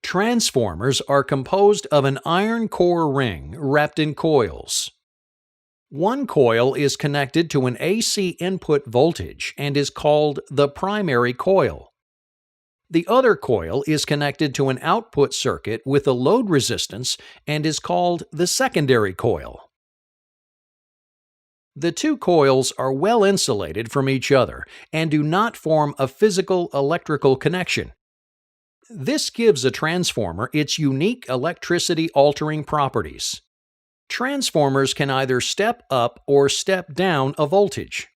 Transformers are composed of an iron core ring wrapped in coils. One coil is connected to an AC input voltage and is called the primary coil. The other coil is connected to an output circuit with a load resistance and is called the secondary coil. The two coils are well insulated from each other and do not form a physical electrical connection. This gives a transformer its unique electricity-altering properties. Transformers can either step up or step down a voltage.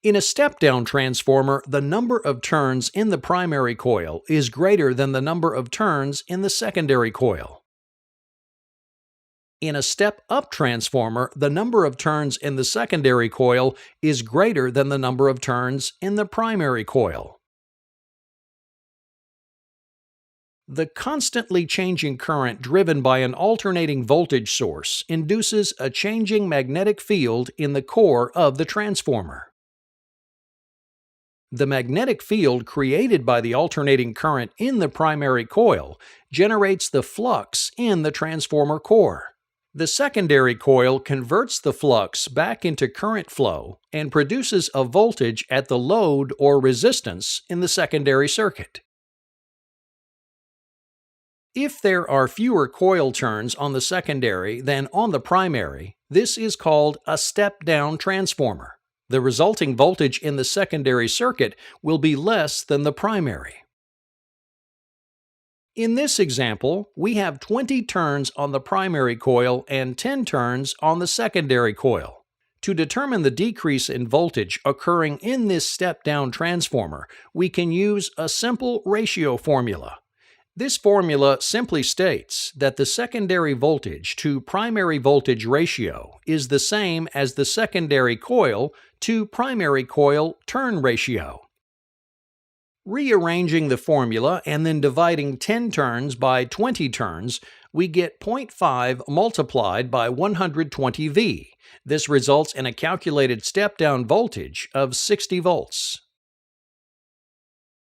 In a step-down transformer, the number of turns in the primary coil is greater than the number of turns in the secondary coil. In a step-up transformer, the number of turns in the secondary coil is greater than the number of turns in the primary coil. The constantly changing current driven by an alternating voltage source induces a changing magnetic field in the core of the transformer. The magnetic field created by the alternating current in the primary coil generates the flux in the transformer core. The secondary coil converts the flux back into current flow and produces a voltage at the load or resistance in the secondary circuit. If there are fewer coil turns on the secondary than on the primary, this is called a step-down transformer. The resulting voltage in the secondary circuit will be less than the primary. In this example, we have 20 turns on the primary coil and 10 turns on the secondary coil. To determine the decrease in voltage occurring in this step-down transformer, we can use a simple ratio formula. This formula simply states that the secondary voltage to primary voltage ratio is the same as the secondary coil to primary coil turn ratio. Rearranging the formula and then dividing 10 turns by 20 turns, we get 0.5 multiplied by 120V. This results in a calculated step-down voltage of 60 volts.